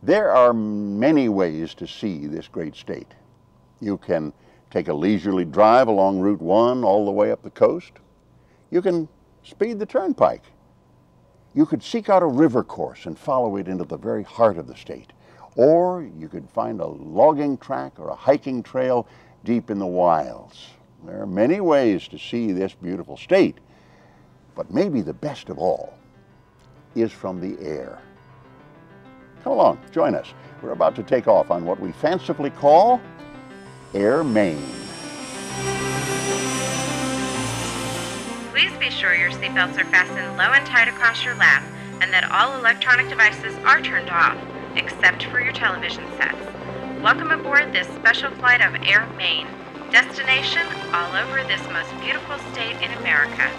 There are many ways to see this great state. You can take a leisurely drive along Route 1 all the way up the coast. You can speed the turnpike. You could seek out a river course and follow it into the very heart of the state. Or you could find a logging track or a hiking trail deep in the wilds. There are many ways to see this beautiful state, but maybe the best of all is from the air. Come along, join us. We're about to take off on what we fancifully call Air Maine. Please be sure your seatbelts are fastened low and tight across your lap and that all electronic devices are turned off, except for your television sets. Welcome aboard this special flight of Air Maine, destination all over this most beautiful state in America.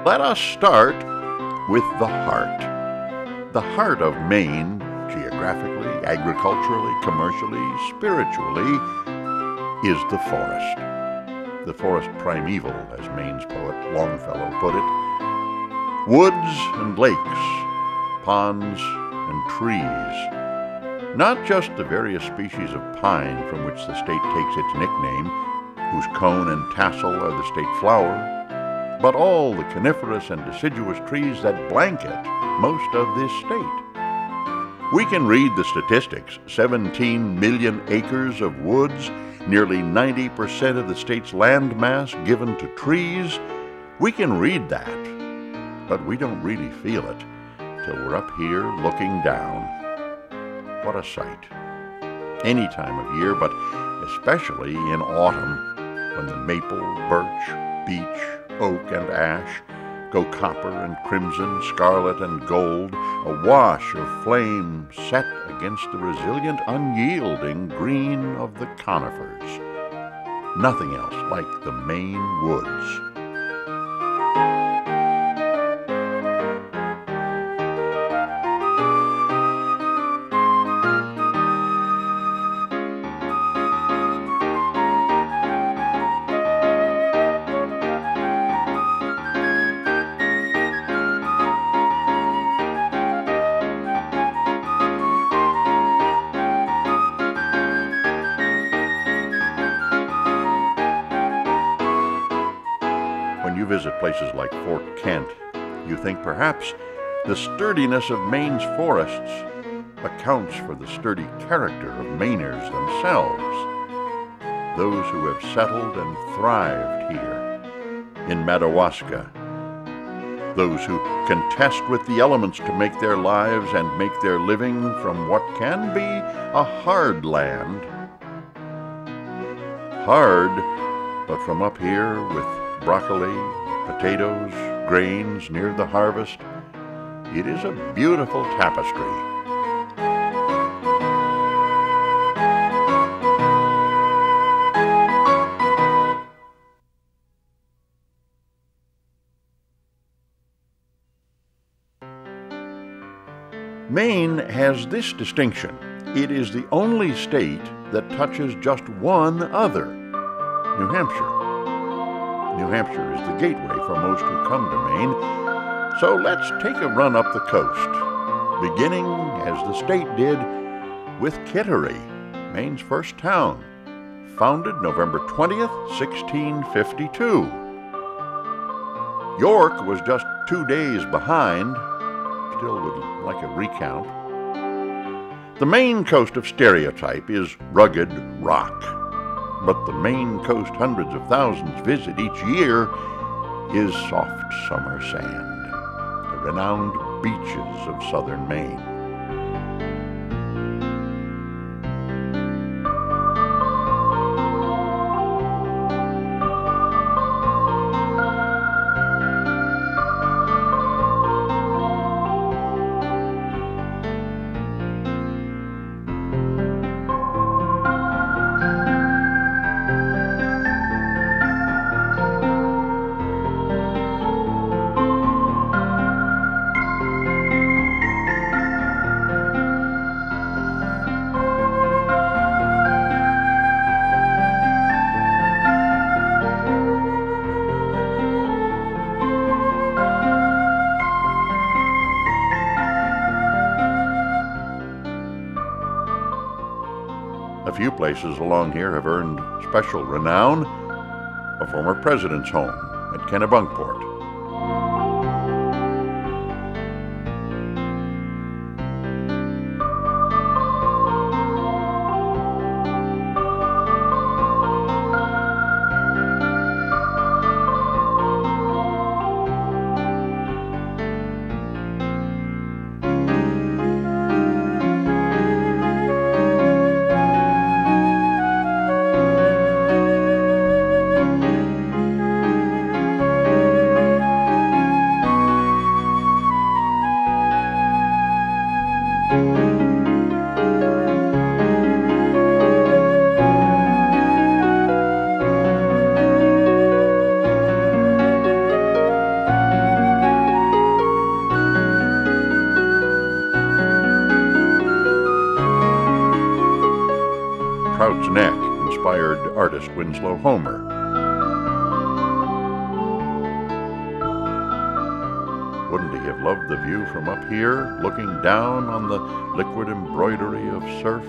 Let us start with the heart. The heart of Maine, geographically, agriculturally, commercially, spiritually, is the forest. The forest primeval, as Maine's poet Longfellow put it. Woods and lakes, ponds and trees. Not just the various species of pine from which the state takes its nickname, whose cone and tassel are the state flower, but all the coniferous and deciduous trees that blanket most of this state. We can read the statistics: 17 million acres of woods, nearly 90% of the state's land mass given to trees. We can read that, but we don't really feel it till we're up here looking down. What a sight. Any time of year, but especially in autumn, when the maple, birch, beech, oak and ash go copper and crimson, scarlet and gold, awash of flame set against the resilient, unyielding green of the conifers. Nothing else like the Maine woods. Visit places like Fort Kent, you think perhaps the sturdiness of Maine's forests accounts for the sturdy character of Mainers themselves, those who have settled and thrived here in Madawaska, those who contest with the elements to make their lives and make their living from what can be a hard land. Hard, but from up here with broccoli, potatoes, grains near the harvest, it is a beautiful tapestry. Maine has this distinction. It is the only state that touches just one other, New Hampshire. New Hampshire is the gateway for most who come to Maine, So let's take a run up the coast, beginning, as the state did, with Kittery, Maine's first town, founded November 20th, 1652. York was just 2 days behind, still would like a recount. The Maine coast of stereotype is rugged rock, but the Maine coast hundreds of thousands visit each year is soft summer sand, the renowned beaches of southern Maine. A few places along here have earned special renown. A former president's home at Kennebunkport. Trout's Neck inspired artist Winslow Homer. Wouldn't he have loved the view from up here, looking down on the liquid embroidery of surf?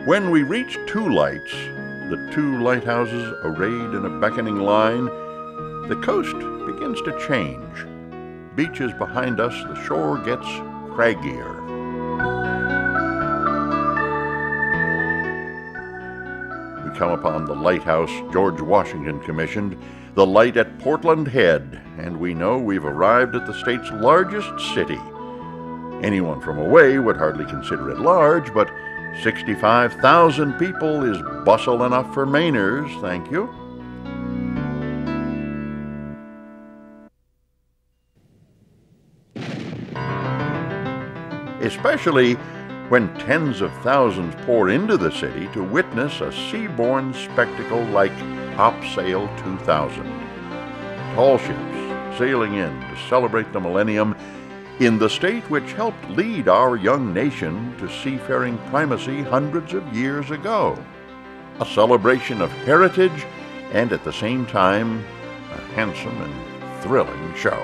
When we reach Two Lights, the two lighthouses arrayed in a beckoning line, the coast begins to change. Beaches behind us, the shore gets craggier. We come upon the lighthouse George Washington commissioned, the light at Portland Head, and we know we've arrived at the state's largest city. Anyone from away would hardly consider it large, but 65,000 people is bustle enough for Mainers, thank you. Especially when tens of thousands pour into the city to witness a seaborne spectacle like Topsail 2000. Tall ships sailing in to celebrate the millennium in the state which helped lead our young nation to seafaring primacy hundreds of years ago. A celebration of heritage and at the same time a handsome and thrilling show.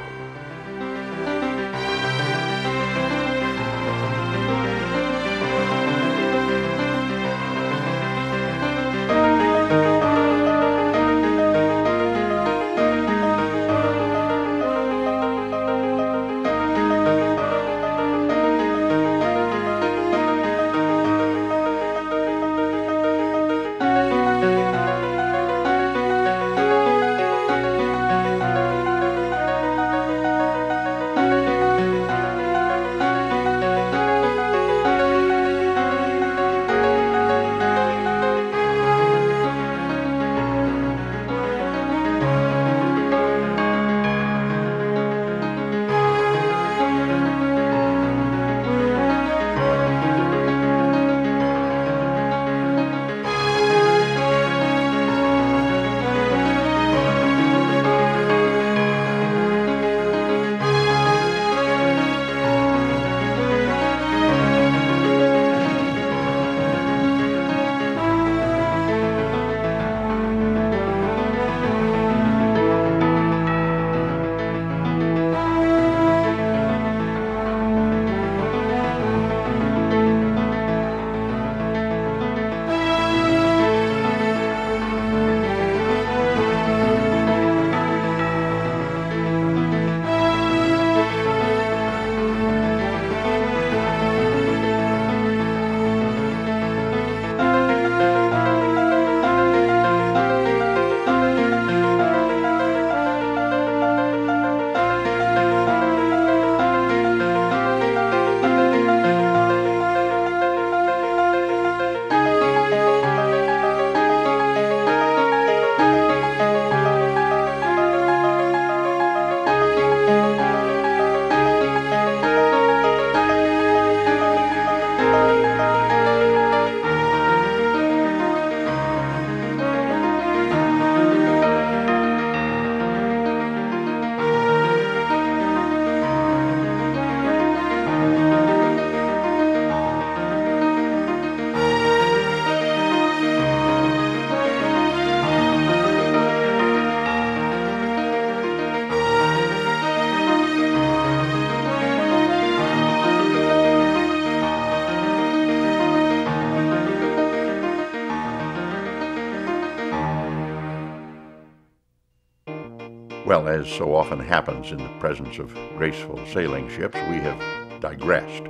Well, as so often happens in the presence of graceful sailing ships, we have digressed.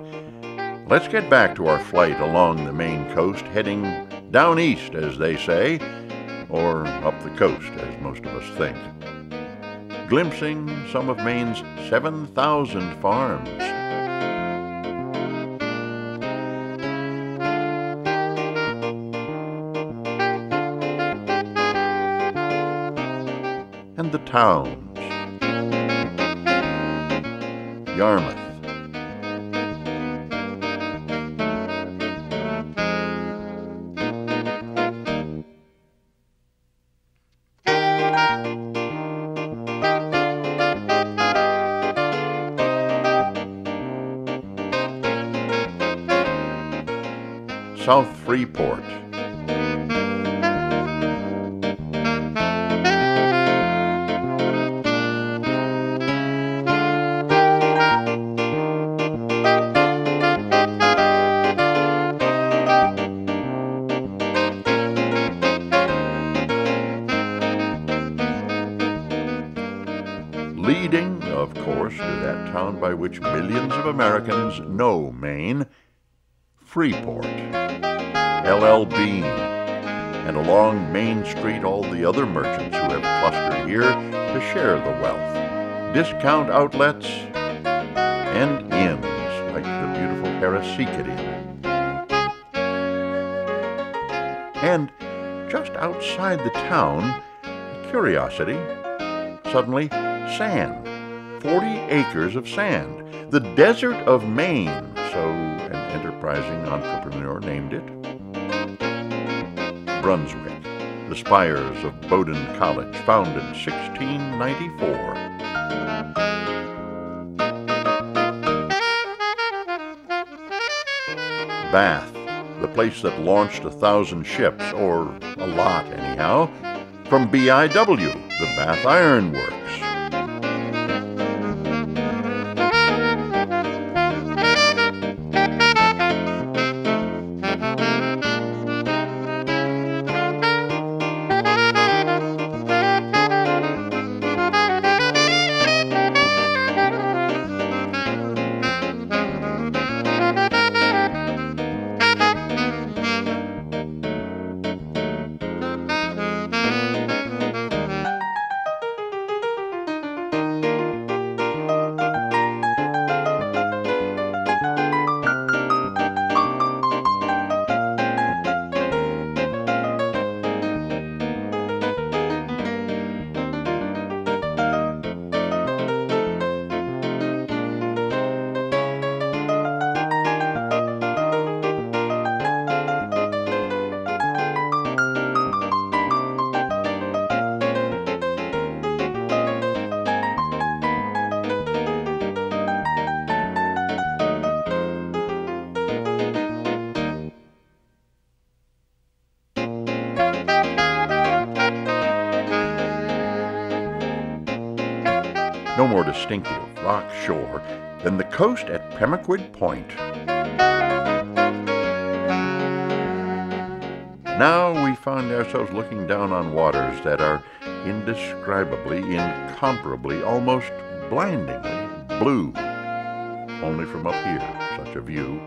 Let's get back to our flight along the Maine coast, heading down east, as they say, or up the coast, as most of us think, glimpsing some of Maine's 7,000 farms. And the towns: Yarmouth, South Freeport, leading, of course, to that town by which millions of Americans know Maine, Freeport. L.L. Bean, and along Main Street all the other merchants who have clustered here to share the wealth. Discount outlets and inns like the beautiful Harrisicot Inn. And just outside the town, a curiosity, suddenly sand. 40 acres of sand. The desert of Maine, so an enterprising entrepreneur named it. Brunswick, the spires of Bowdoin College, founded 1694. Bath, the place that launched 1,000 ships, or a lot anyhow, from BIW, the Bath Iron Works. No more distinctive rock shore than the coast at Pemaquid Point. Now we find ourselves looking down on waters that are indescribably, incomparably, almost blindingly blue. Only from up here, such a view.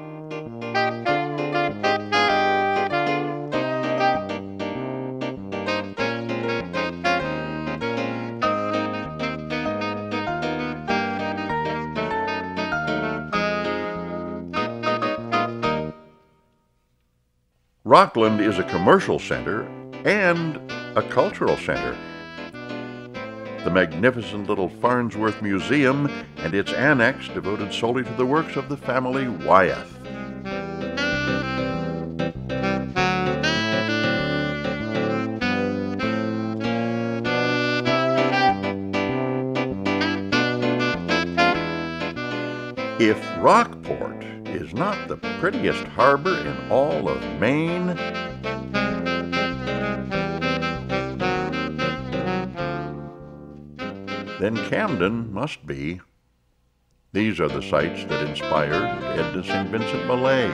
Rockland is a commercial center and a cultural center. The magnificent little Farnsworth Museum and its annex devoted solely to the works of the family Wyeth. If Rockport is not the prettiest harbor in all of Maine, then Camden must be. These are the sights that inspired Edna St. Vincent Millay.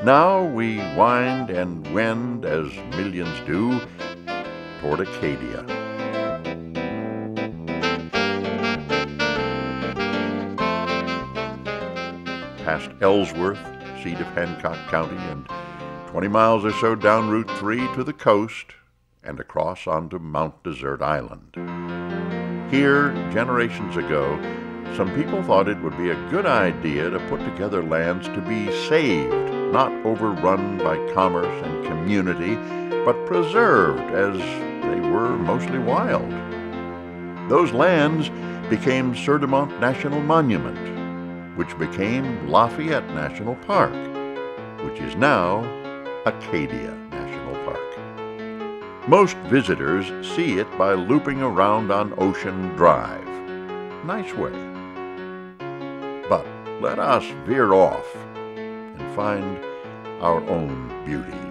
Now we wind and wend, as millions do, toward Acadia. Past Ellsworth, seat of Hancock County, and 20 miles or so down Route 3 to the coast and across onto Mount Desert Island. Here, generations ago, some people thought it would be a good idea to put together lands to be saved, not overrun by commerce and community, but preserved as they were mostly wild. Those lands became Cerdamont National Monument, which became Lafayette National Park, which is now Acadia National Park. Most visitors see it by looping around on Ocean Drive. Nice way. But let us veer off and find our own beauties.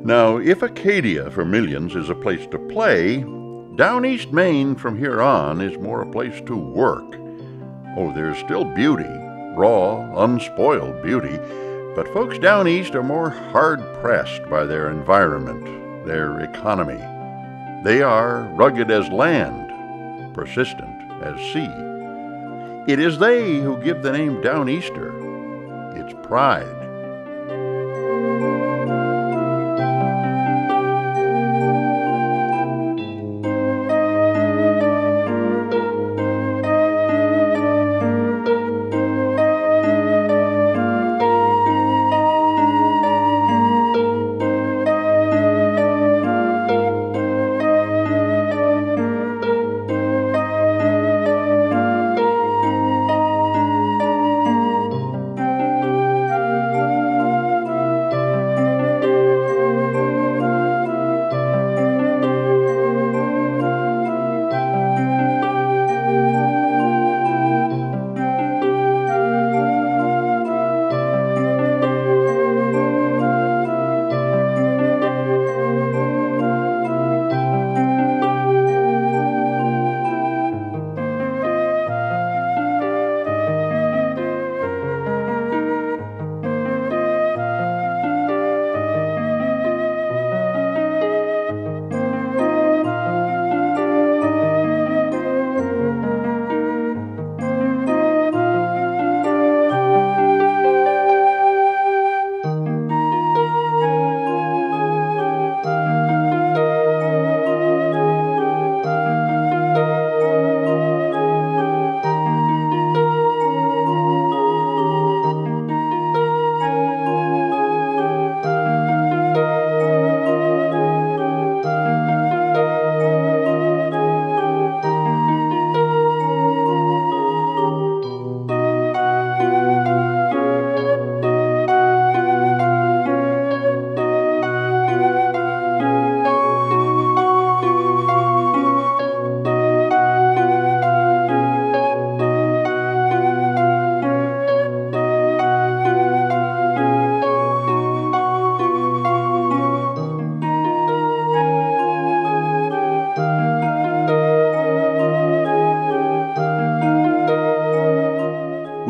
Now, if Acadia for millions is a place to play, down East Maine from here on is more a place to work. Oh, there's still beauty, raw, unspoiled beauty, but folks down east are more hard-pressed by their environment, their economy. They are rugged as land, persistent as sea. It is they who give the name Down Easter its pride.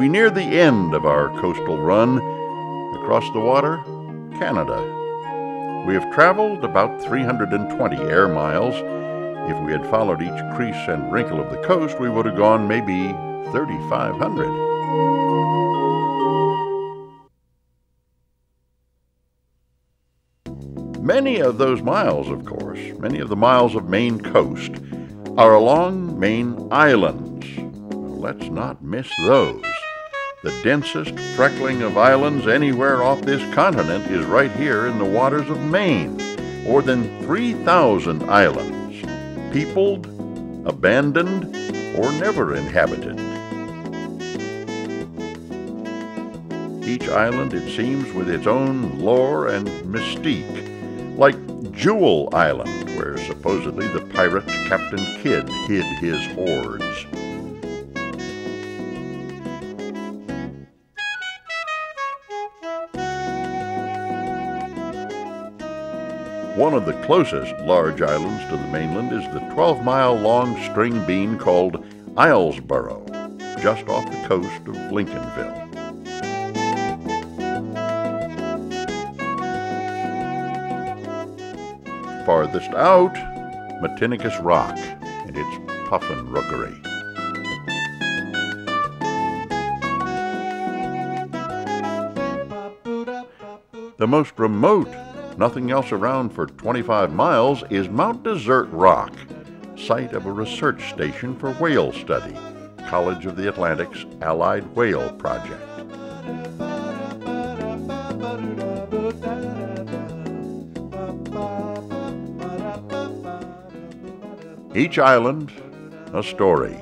we near the end of our coastal run. Across the water, Canada. We have traveled about 320 air miles. If we had followed each crease and wrinkle of the coast, we would have gone maybe 3,500. Many of those miles, of course, many of the miles of Maine coast are along Maine islands. Let's not miss those. The densest freckling of islands anywhere off this continent is right here in the waters of Maine. More than 3,000 islands, peopled, abandoned, or never inhabited. Each island, it seems, with its own lore and mystique, like Jewel Island, where supposedly the pirate Captain Kidd hid his hoards. One of the closest large islands to the mainland is the 12-mile-long string bean called Islesboro, just off the coast of Lincolnville. Farthest out, Matinicus Rock and its puffin rookery. The most remote, nothing else around for 25 miles, is Mount Desert Rock, site of a research station for whale study, College of the Atlantic's Allied Whale Project. Each island, a story.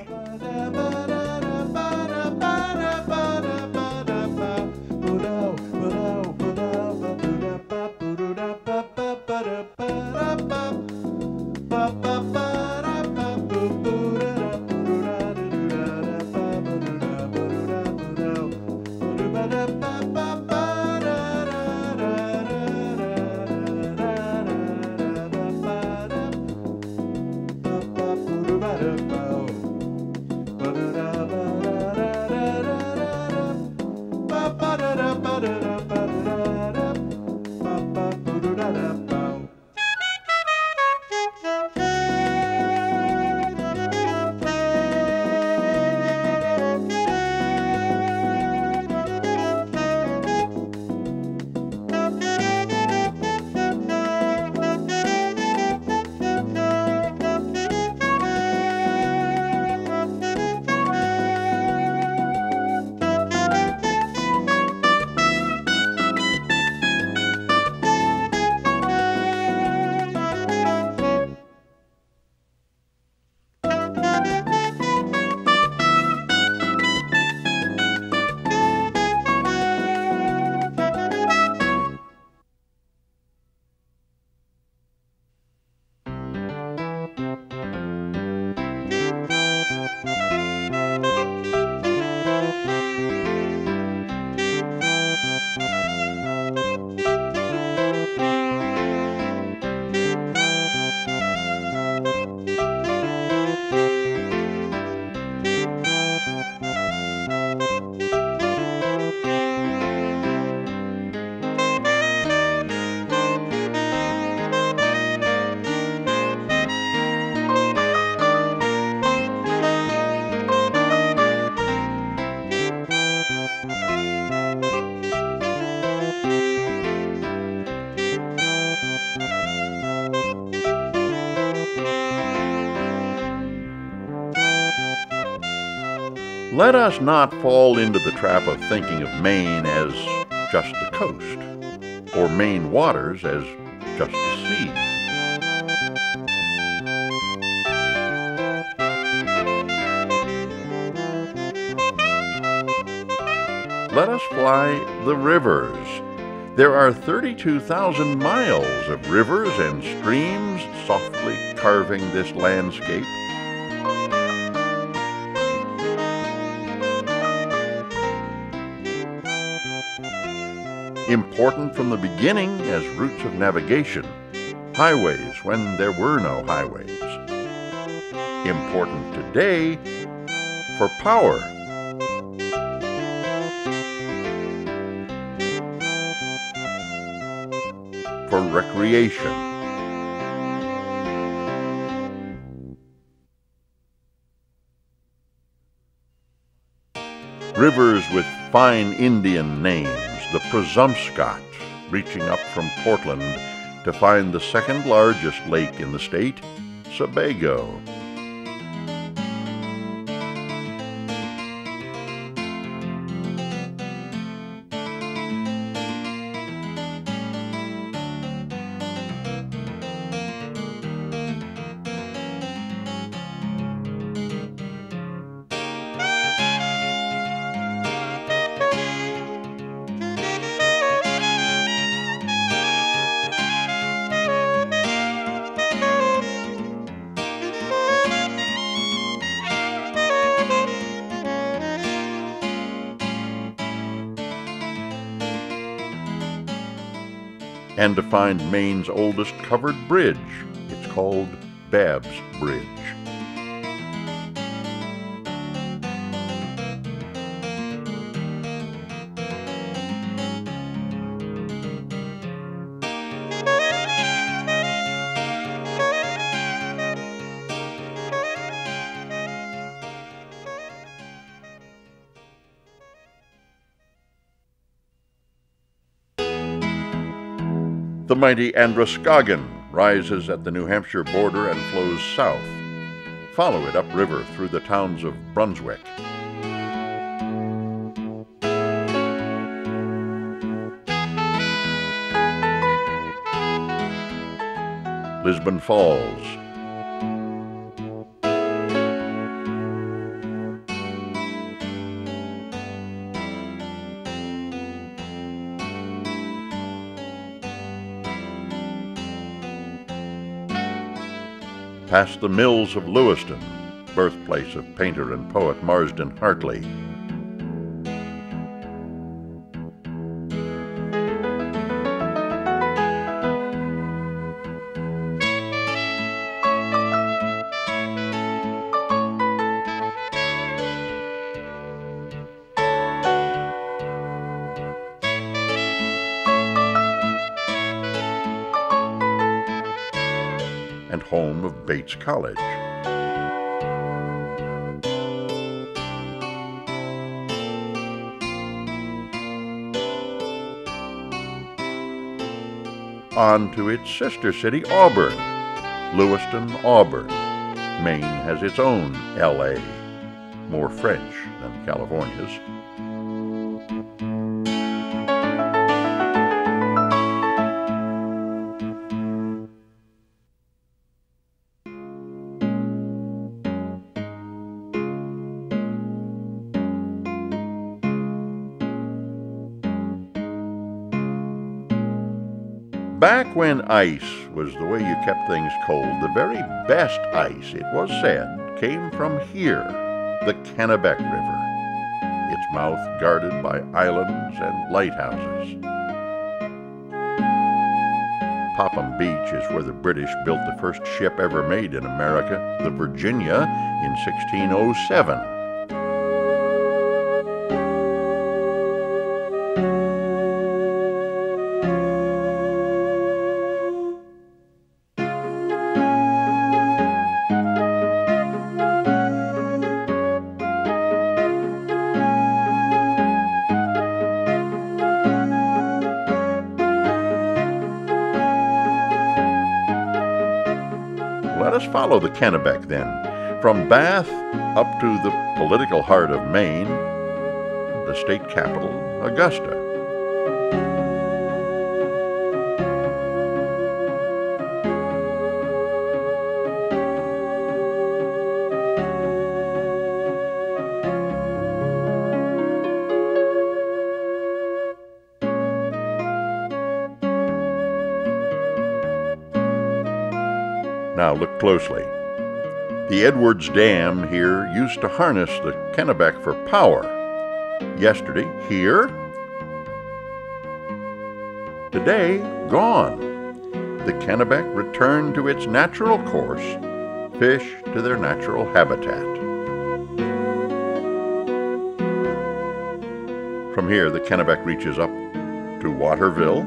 Let us not fall into the trap of thinking of Maine as just the coast, or Maine waters as just the sea. Let us fly the rivers. There are 32,000 miles of rivers and streams softly carving this landscape. Important from the beginning as routes of navigation, highways when there were no highways. Important today for power. for recreation. Rivers with fine Indian names, the Presumpscot, reaching up from Portland to find the second largest lake in the state, Sebago. And to find Maine's oldest covered bridge. It's called Dobbs Bridge. The mighty Androscoggin rises at the New Hampshire border and flows south. Follow it upriver through the towns of Brunswick, Lisbon Falls, past the mills of Lewiston, birthplace of painter and poet Marsden Hartley. And home of Bates College. On to its sister city, Auburn. Lewiston, Auburn. Maine has its own L.A., more French than California's. Back when ice was the way you kept things cold, the very best ice, it was said, came from here, the Kennebec River, its mouth guarded by islands and lighthouses. Popham Beach is where the British built the first ship ever made in America, the Virginia, in 1607. Let us follow the Kennebec then, from Bath up to the political heart of Maine, the state capital, Augusta. Now look closely. The Edwards Dam here used to harness the Kennebec for power. Yesterday, here. Today, gone. The Kennebec returned to its natural course, fish to their natural habitat. From here, the Kennebec reaches up to Waterville,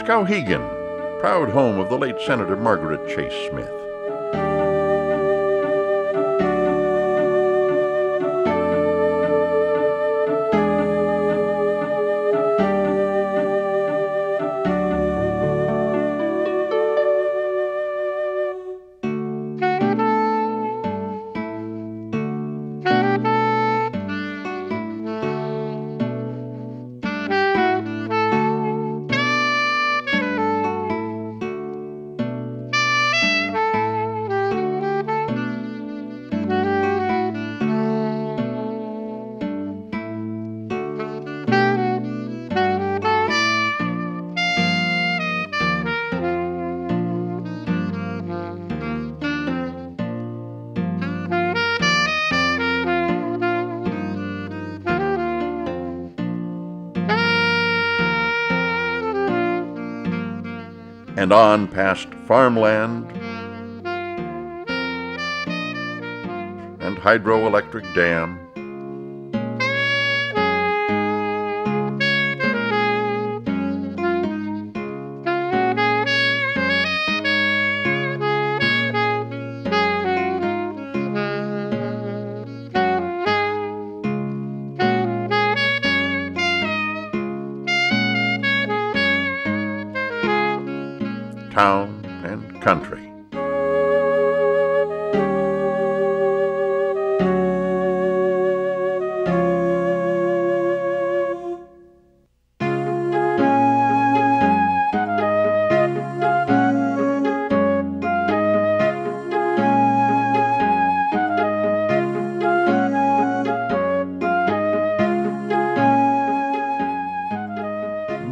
Skowhegan, proud home of the late Senator Margaret Chase Smith. And on past farmland and hydroelectric dam, town and country.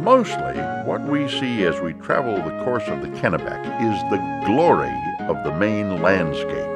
Mostly, what we see as we travel the course of the Kennebec is the glory of the Maine landscape.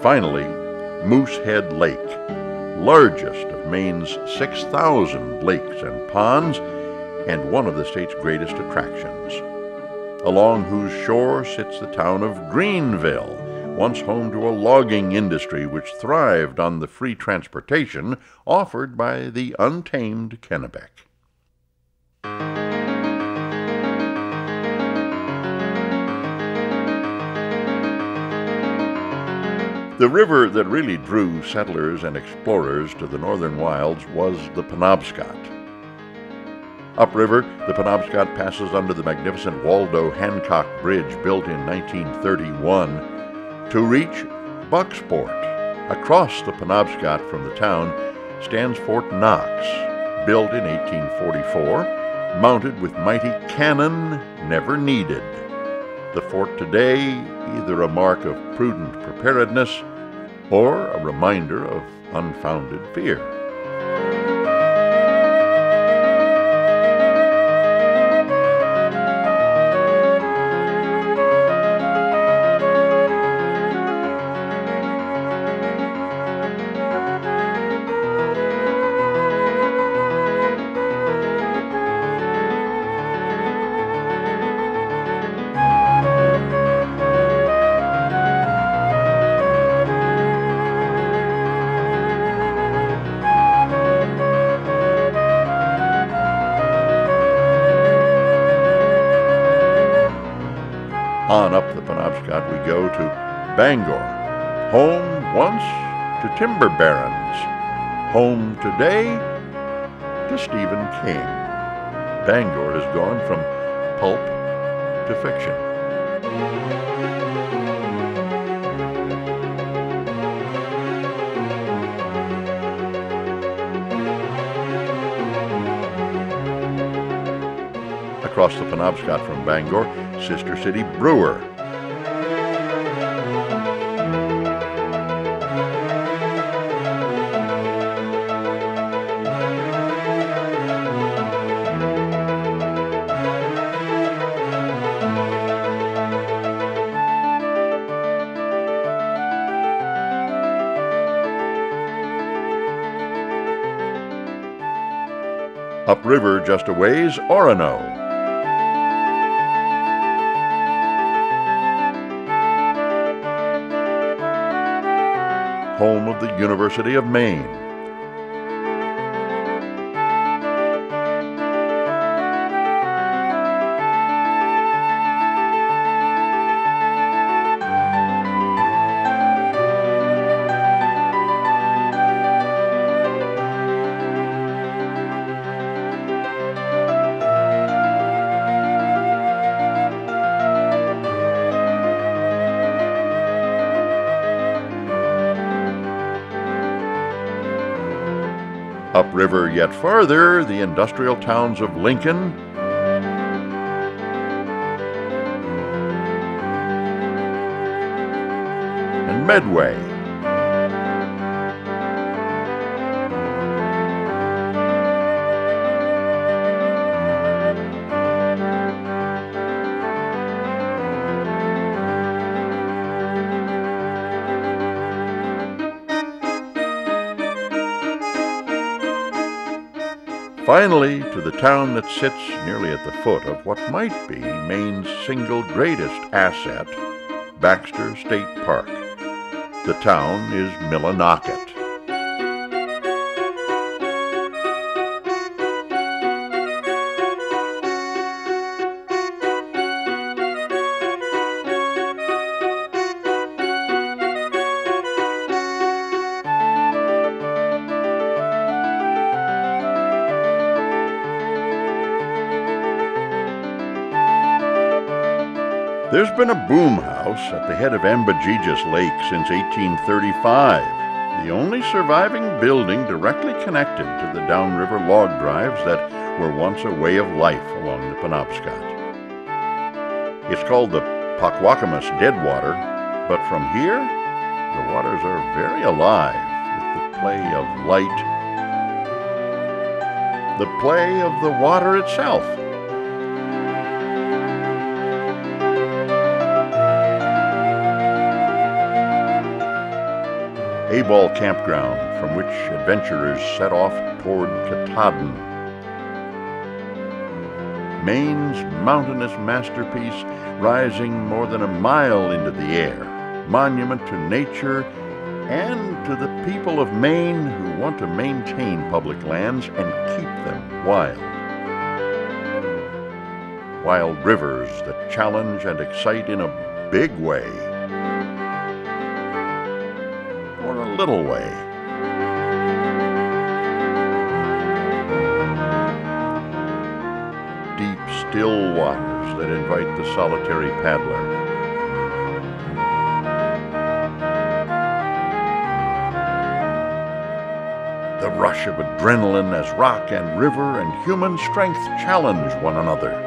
Finally, Moosehead Lake, largest of Maine's 6,000 lakes and ponds, and one of the state's greatest attractions, along whose shore sits the town of Greenville, once home to a logging industry which thrived on the free transportation offered by the untamed Kennebec. The river that really drew settlers and explorers to the northern wilds was the Penobscot. Upriver, the Penobscot passes under the magnificent Waldo Hancock Bridge built in 1931. To reach Bucksport, across the Penobscot from the town, stands Fort Knox, built in 1844, mounted with mighty cannon never needed. The fort today, either a mark of prudent preparedness or a reminder of unfounded fear. On up the Penobscot we go to Bangor, home once to timber barons, home today to Stephen King. Bangor has gone from pulp to fiction. Across the Penobscot from Bangor, sister city Brewer. Upriver just a ways, Orono. Home of the University of Maine. Upriver yet farther, the industrial towns of Lincoln and Medway. Finally, to the town that sits nearly at the foot of what might be Maine's single greatest asset, Baxter State Park. The town is Millinocket. There's been a boom house at the head of Ambajijas Lake since 1835, the only surviving building directly connected to the downriver log drives that were once a way of life along the Penobscot. It's called the Pockwockomus Deadwater, but from here, the waters are very alive with the play of light, the play of the water itself. A-Ball Campground, from which adventurers set off toward Katahdin. Maine's mountainous masterpiece, rising more than a mile into the air, monument to nature and to the people of Maine who want to maintain public lands and keep them wild. Wild rivers that challenge and excite in a big way. Little way. Deep, still waters that invite the solitary paddler. The rush of adrenaline as rock and river and human strength challenge one another.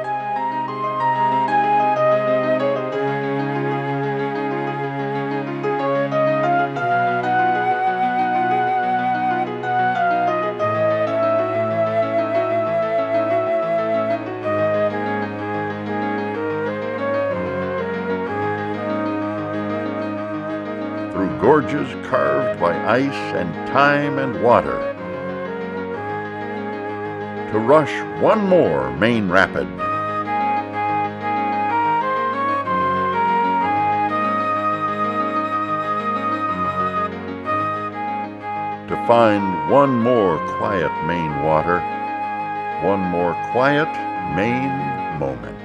Gorges carved by ice and time and water, to rush one more Maine rapid, to find one more quiet Maine water, one more quiet Maine moment.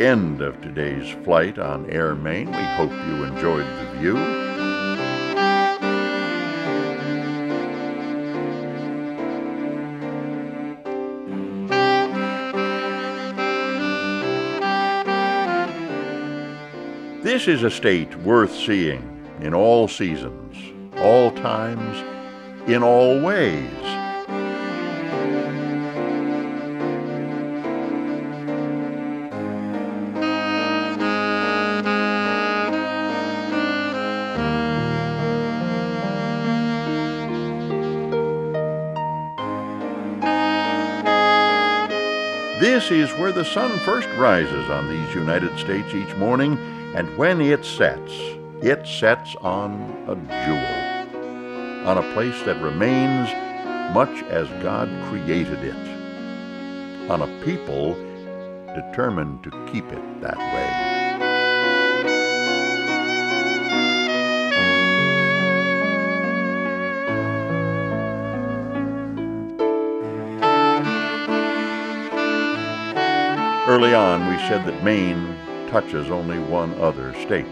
end of today's flight on Air Maine. We hope you enjoyed the view. This is a state worth seeing in all seasons, all times, in all ways. This is where the sun first rises on these United States each morning, and when it sets on a jewel, on a place that remains much as God created it, on a people determined to keep it that way. Early on, we said that Maine touches only one other state.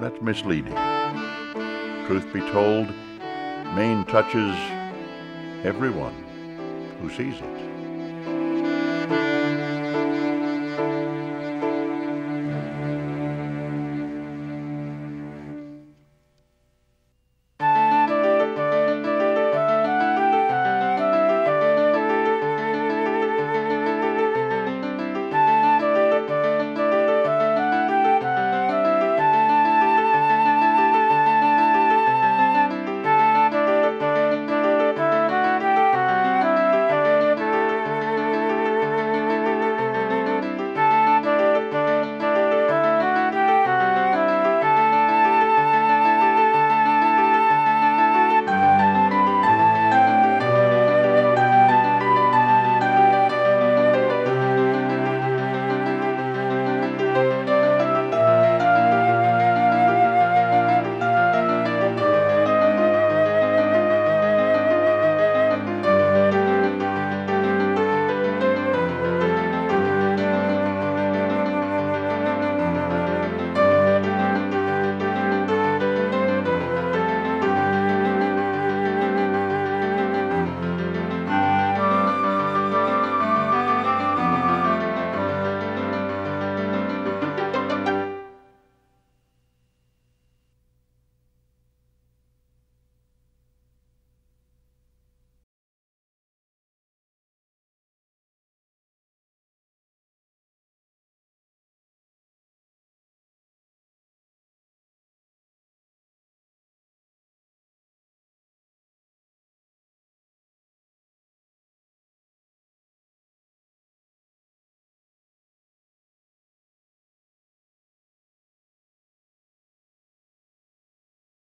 That's misleading. Truth be told, Maine touches everyone who sees it.